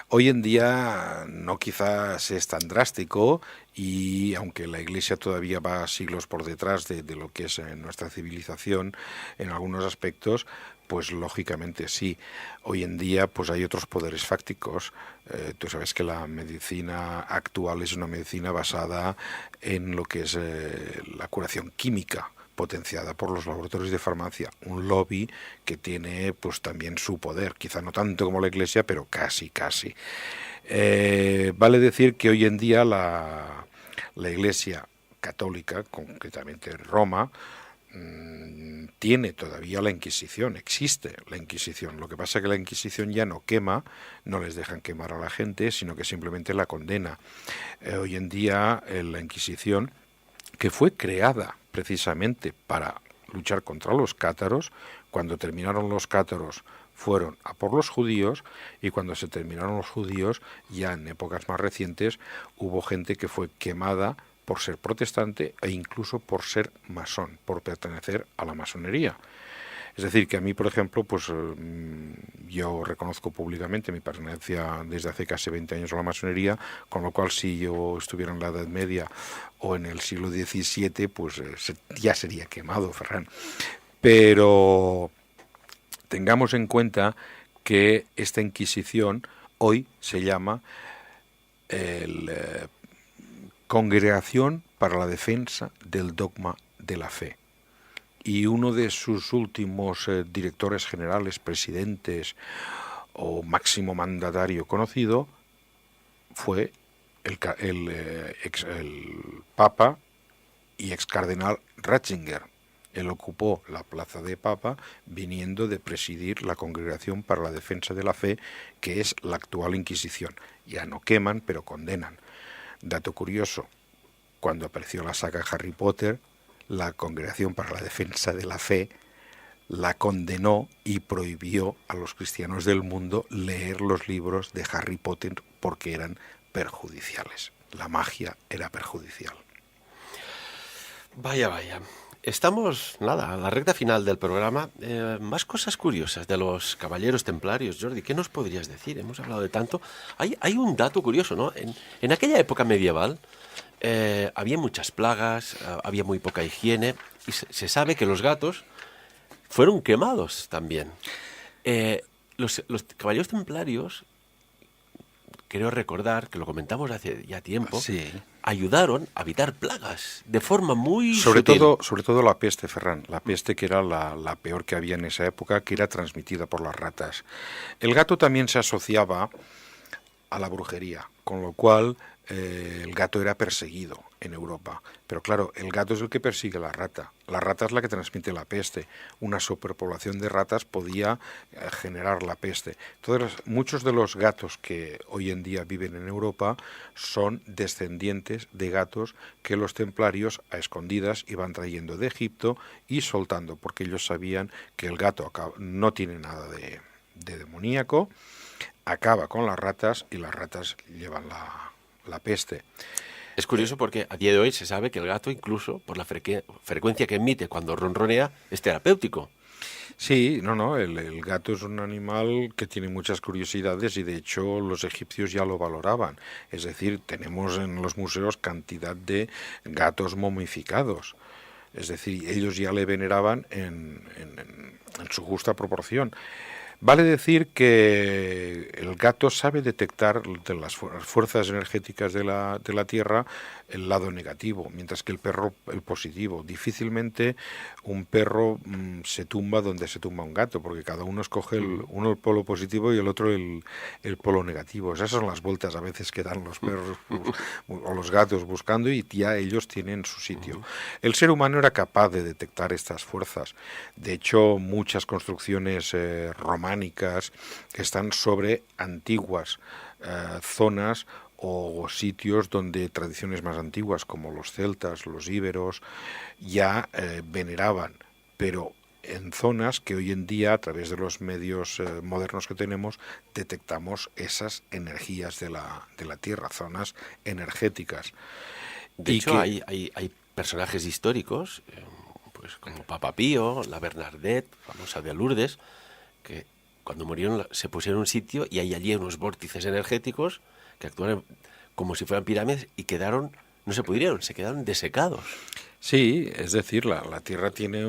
hoy en día no quizás es tan drástico y aunque la Iglesia todavía va siglos por detrás de lo que es nuestra civilización en algunos aspectos, pues lógicamente sí. Hoy en día pues hay otros poderes fácticos. Tú sabes que la medicina actual es una medicina basada en lo que es la curación química, potenciada por los laboratorios de farmacia, un lobby que tiene pues también su poder, quizá no tanto como la Iglesia, pero casi. Vale decir que hoy en día la Iglesia católica, concretamente Roma, tiene todavía la Inquisición, existe la Inquisición. Lo que pasa es que la Inquisición ya no quema, no les dejan quemar a la gente, sino que simplemente la condena. Hoy en día la Inquisición, que fue creada precisamente para luchar contra los cátaros, cuando terminaron los cátaros fueron a por los judíos, y cuando se terminaron los judíos, ya en épocas más recientes, hubo gente que fue quemada por ser protestante e incluso por ser masón, por pertenecer a la masonería. Es decir, que a mí, por ejemplo, pues yo reconozco públicamente mi pertenencia desde hace casi 20 años a la masonería, con lo cual si yo estuviera en la Edad Media o en el siglo XVII, pues ya sería quemado, Ferran. Pero tengamos en cuenta que esta Inquisición hoy se llama Congregación para la Defensa del Dogma de la Fe. Y uno de sus últimos directores generales, presidentes o máximo mandatario conocido fue el Papa y ex cardenal Ratzinger. Él ocupó la plaza de Papa viniendo de presidir la Congregación para la Defensa de la Fe, que es la actual Inquisición. Ya no queman, pero condenan. Dato curioso, cuando apareció la saga Harry Potter, la Congregación para la Defensa de la Fe la condenó y prohibió a los cristianos del mundo leer los libros de Harry Potter porque eran perjudiciales. La magia era perjudicial. Vaya. Estamos, a la recta final del programa. Más cosas curiosas de los caballeros templarios, Jordi. ¿Qué nos podrías decir? Hemos hablado de tanto. Hay un dato curioso, ¿no? En aquella época medieval había muchas plagas, había muy poca higiene, y se sabe que los gatos fueron quemados también. Los caballeros templarios, creo recordar, que lo comentamos hace ya tiempo, sí, ayudaron a evitar plagas de forma muy sobre sutil. todo la peste, Ferran, la peste que era la peor que había en esa época, que era transmitida por las ratas. El gato también se asociaba a la brujería, con lo cual el gato era perseguido en Europa. Pero claro, el gato es el que persigue a la rata. La rata es la que transmite la peste. Una superpoblación de ratas podía generar la peste. Entonces, muchos de los gatos que hoy en día viven en Europa son descendientes de gatos que los templarios a escondidas iban trayendo de Egipto y soltando, porque ellos sabían que el gato no tiene nada de demoníaco, acaba con las ratas y las ratas llevan la peste. Es curioso porque a día de hoy se sabe que el gato, incluso por la frecuencia que emite cuando ronronea, es terapéutico. Sí, el gato es un animal que tiene muchas curiosidades y de hecho los egipcios ya lo valoraban. Es decir, tenemos en los museos cantidad de gatos momificados. Es decir, ellos ya le veneraban en su justa proporción. Vale decir que el gato sabe detectar de las fuerzas energéticas de la Tierra el lado negativo, mientras que el perro el positivo. Difícilmente un perro se tumba donde se tumba un gato, porque cada uno escoge uno el polo positivo y el otro el polo negativo. Esas son las vueltas a veces que dan los perros o los gatos buscando y ya ellos tienen su sitio. El ser humano era capaz de detectar estas fuerzas. De hecho, muchas construcciones románicas están sobre antiguas zonas o sitios donde tradiciones más antiguas como los celtas, los íberos, ya veneraban, pero en zonas que hoy en día, a través de los medios modernos que tenemos, detectamos esas energías de la Tierra, zonas energéticas. De Y hecho, que, hay personajes históricos, pues como Papa Pío, la Bernadette, famosa de Lourdes, que cuando murieron se pusieron en un sitio y hay allí unos vórtices energéticos que actuaron como si fueran pirámides y quedaron, no se pudrieron, se quedaron desecados. sí, es decir, la Tierra tiene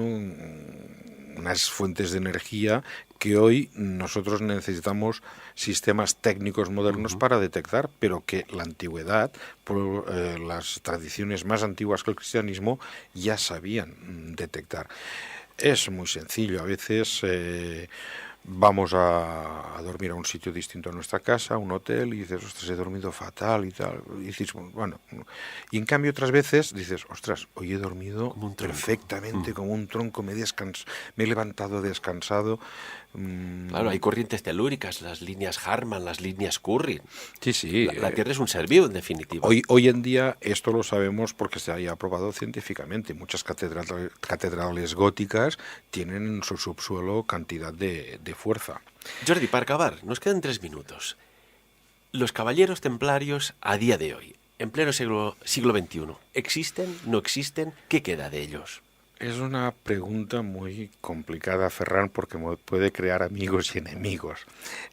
unas fuentes de energía que hoy nosotros necesitamos sistemas técnicos modernos para detectar, pero que la antigüedad, por las tradiciones más antiguas que el cristianismo, ya sabían detectar. Es muy sencillo, a veces vamos a dormir a un sitio distinto a nuestra casa, a un hotel, y dices, ostras, he dormido fatal y tal. Y dices, bueno, y en cambio otras veces dices, ostras, hoy he dormido Como un tronco. perfectamente, como un tronco, me he levantado descansado. Claro, hay corrientes telúricas, las líneas Harman, las líneas Curry. Sí, sí. La Tierra es un ser vivo, en definitiva. Hoy en día esto lo sabemos porque se haya aprobado científicamente. Muchas catedrales góticas tienen en su subsuelo cantidad de fuerza. Jordi, para acabar, nos quedan 3 minutos. Los caballeros templarios a día de hoy, en pleno siglo XXI, ¿existen? ¿No existen? ¿Qué queda de ellos? Es una pregunta muy complicada, Ferran, porque puede crear amigos y enemigos.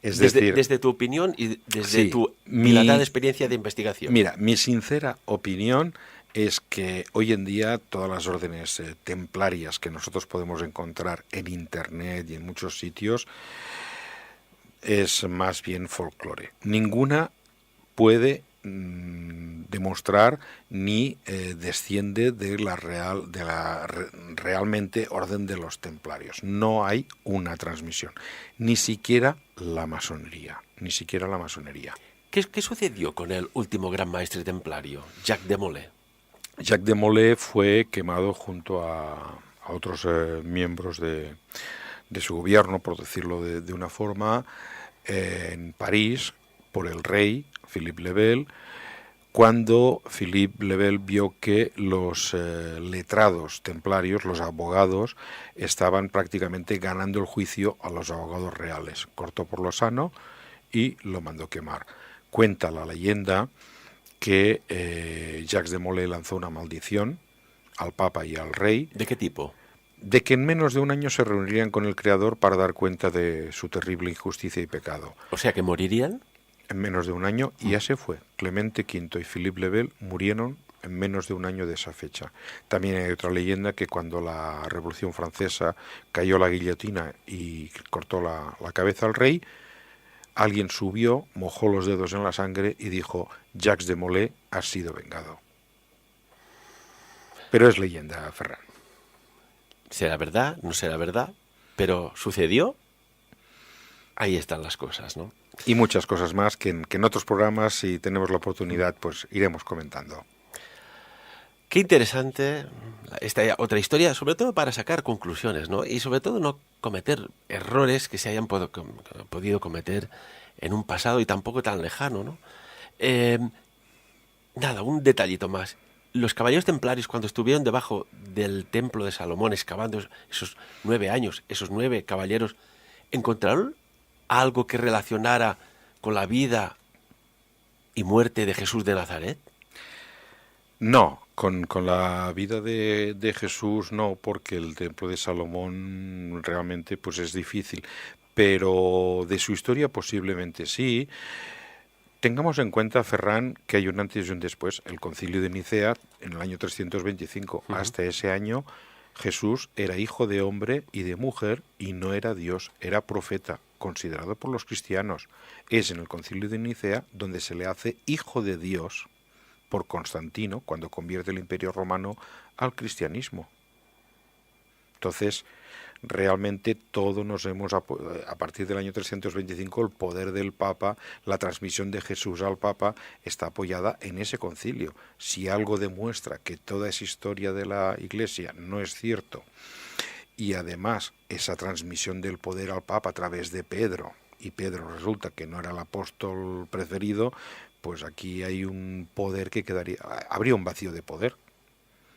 Es decir, Desde tu opinión y desde sí, tu dilatada experiencia de investigación. mira, mi sincera opinión es que hoy en día todas las órdenes templarias que nosotros podemos encontrar en Internet y en muchos sitios es más bien folclore. Ninguna puede demostrar ni desciende de la realmente orden de los templarios. No hay una transmisión, ni siquiera la masonería, ni siquiera la masonería. ¿Qué sucedió con el último gran maestre templario, Jacques de Molay? Jacques de Molay fue quemado junto a otros miembros de su gobierno, por decirlo de una forma, en París por el rey Philippe le Bel, cuando Philippe le Bel vio que los letrados templarios, los abogados, estaban prácticamente ganando el juicio a los abogados reales. Cortó por lo sano y lo mandó quemar. Cuenta la leyenda que Jacques de Molay lanzó una maldición al Papa y al rey. ¿De qué tipo? De que en menos de un año se reunirían con el Creador para dar cuenta de su terrible injusticia y pecado. O sea, que morirían. En menos de un año, y ya se fue. Clemente V y Philippe le Bel murieron en menos de un año de esa fecha. También hay otra leyenda que cuando la Revolución Francesa cayó la guillotina y cortó la cabeza al rey, alguien subió, mojó los dedos en la sangre y dijo, Jacques de Molay ha sido vengado. Pero es leyenda, Ferran. ¿Será verdad? ¿No será verdad? Pero sucedió. Ahí están las cosas, ¿no? Y muchas cosas más que en otros programas, si tenemos la oportunidad, pues iremos comentando. Qué interesante esta otra historia, sobre todo para sacar conclusiones, ¿no? Y sobre todo no cometer errores que se hayan podido cometer en un pasado y tampoco tan lejano, ¿no? Nada, un detallito más. Los caballeros templarios, cuando estuvieron debajo del templo de Salomón excavando esos 9 años, esos 9 caballeros, ¿encontraron algo que relacionara con la vida y muerte de Jesús de Nazaret? No, con la vida de Jesús no, porque el templo de Salomón realmente pues es difícil, pero de su historia posiblemente sí. Tengamos en cuenta, Ferran, que hay un antes y un después. El concilio de Nicea, en el año 325, hasta ese año, Jesús era hijo de hombre y de mujer y no era Dios, era profeta, considerado por los cristianos. Es en el concilio de Nicea donde se le hace hijo de Dios por Constantino, cuando convierte el Imperio Romano al cristianismo. Entonces, realmente todo nos hemos, a partir del año 325, el poder del Papa, la transmisión de Jesús al Papa, está apoyada en ese concilio. Si algo demuestra que toda esa historia de la Iglesia no es cierto, y además esa transmisión del poder al Papa a través de Pedro, y Pedro resulta que no era el apóstol preferido, pues aquí hay un poder que habría un vacío de poder.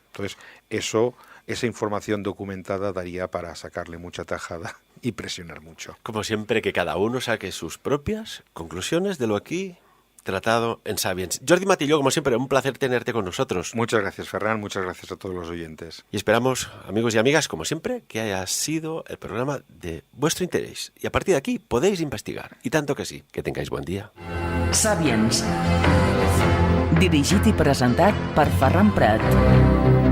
Entonces, esa información documentada daría para sacarle mucha tajada y presionar mucho. Como siempre, que cada uno saque sus propias conclusiones de lo aquí tratado en Sapiens. Jordi Matilló, como siempre, un placer tenerte con nosotros. Muchas gracias, Ferran, muchas gracias a todos los oyentes. Y esperamos, amigos y amigas, como siempre, que haya sido el programa de vuestro interés. Y a partir de aquí podéis investigar. Y tanto que sí. Que tengáis buen día. Sapiens. Dirigit i presentat per Ferran Prat.